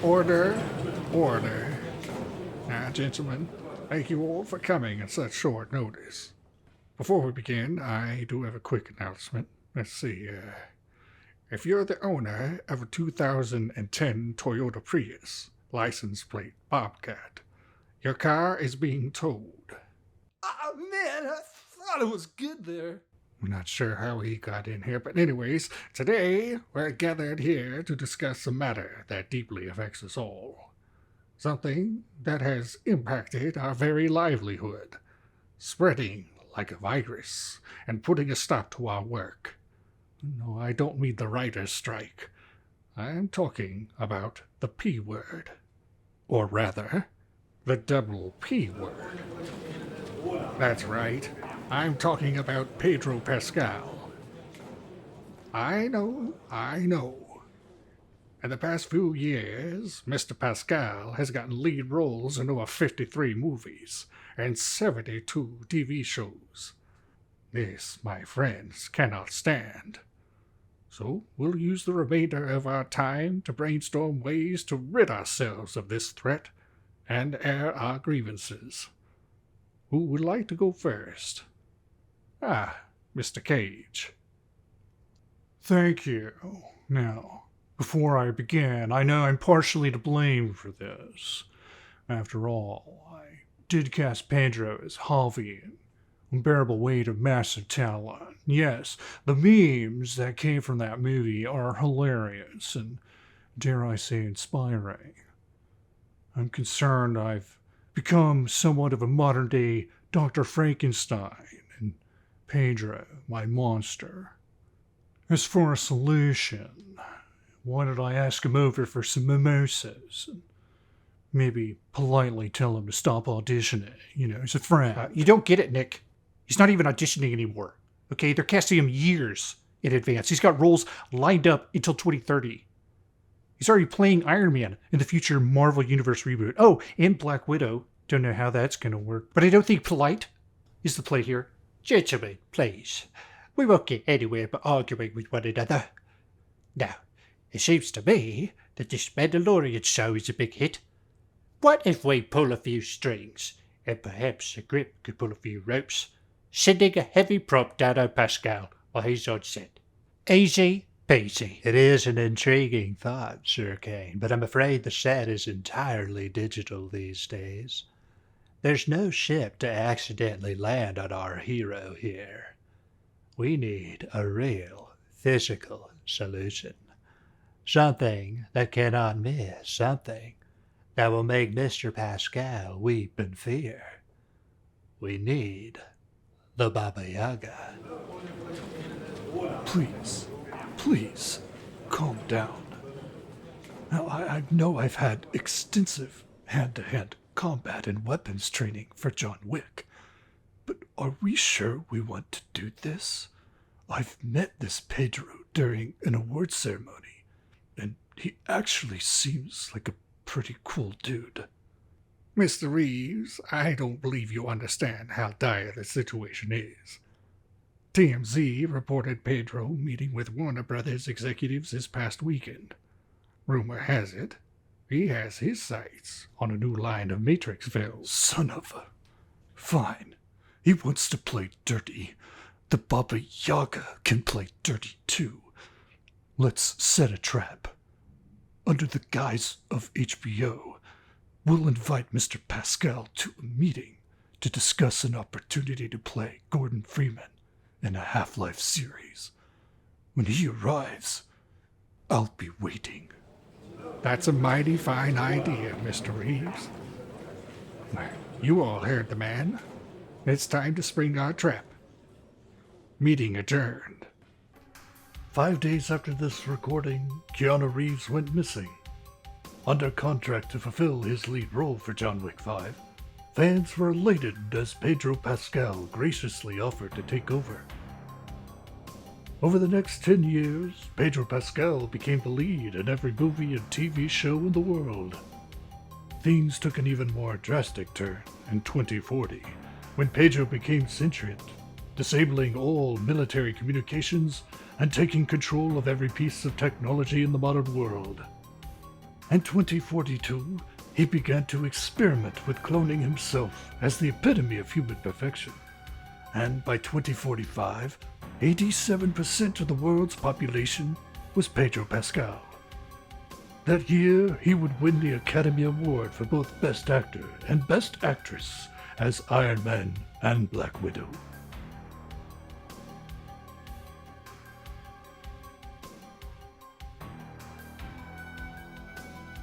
Order, order. Now, gentlemen, thank you all for coming at such short notice. Before we begin, I do have a quick announcement. Let's see, if you're the owner of a 2010 Toyota Prius, license plate Bobcat, your car is being towed. Oh, man, I thought it was good there. I'm not sure how he got in here, but anyways, today we're gathered here to discuss a matter that deeply affects us all. Something that has impacted our very livelihood, spreading like a virus and putting a stop to our work. No, I don't mean the writer's strike. I'm talking about the P word. Or rather, the double P word. That's right. I'm talking about Pedro Pascal. I know. In the past few years, Mr. Pascal has gotten lead roles in over 53 movies and 72 TV shows. This, my friends, cannot stand. So we'll use the remainder of our time to brainstorm ways to rid ourselves of this threat and air our grievances. Who would like to go first? Mr. Cage. Thank you. Now, before I begin, I know I'm partially to blame for this. After all, I did cast Pedro as Javi, an unbearable weight of massive talent. Yes, the memes that came from that movie are hilarious and, dare I say, inspiring. I'm concerned I've become somewhat of a modern-day Dr. Frankenstein, and Pedro, my monster. As for a solution, why don't I ask him over for some mimosas, and maybe politely tell him to stop auditioning, as a friend. You don't get it, Nick. He's not even auditioning anymore. Okay, they're casting him years in advance. He's got roles lined up until 2030. He's already playing Iron Man in the future Marvel Universe reboot. Oh, and Black Widow. Don't know how that's going to work. But I don't think polite is the play here. Gentlemen, please. We won't get anywhere but arguing with one another. Now, it seems to me that this Mandalorian show is a big hit. What if we pull a few strings, and perhaps the grip could pull a few ropes, sending a heavy prop down on Pascal while he's on set? Easy peasy. It is an intriguing thought, Sir Kane, but I'm afraid the set is entirely digital these days. There's no ship to accidentally land on our hero here. We need a real, physical solution. Something that cannot miss, something that will make Mr. Pascal weep in fear. We need the Baba Yaga. Please, calm down. Now, I know I've had extensive hand-to-hand combat and weapons training for John Wick, but are we sure we want to do this? I've met this Pedro during an award ceremony, and he actually seems like a pretty cool dude. Mr. Reeves, I don't believe you understand how dire the situation is. TMZ reported Pedro meeting with Warner Brothers executives this past weekend. Rumor has it, he has his sights on a new line of Matrix films. Son of a... Fine. He wants to play dirty. The Baba Yaga can play dirty too. Let's set a trap. Under the guise of HBO, we'll invite Mr. Pascal to a meeting to discuss an opportunity to play Gordon Freeman in a Half-Life series. When he arrives, I'll be waiting. That's a mighty fine idea, Mr. Reeves. You all heard the man. It's time to spring our trap. Meeting adjourned. 5 days after this recording, Keanu Reeves went missing. Under contract to fulfill his lead role for John Wick 5, fans were elated as Pedro Pascal graciously offered to take over. Over the next 10 years, Pedro Pascal became the lead in every movie and TV show in the world. Things took an even more drastic turn in 2040, when Pedro became sentient, disabling all military communications and taking control of every piece of technology in the modern world. In 2042, he began to experiment with cloning himself as the epitome of human perfection. And by 2045, 87% of the world's population was Pedro Pascal. That year, he would win the Academy Award for both Best Actor and Best Actress as Iron Man and Black Widow.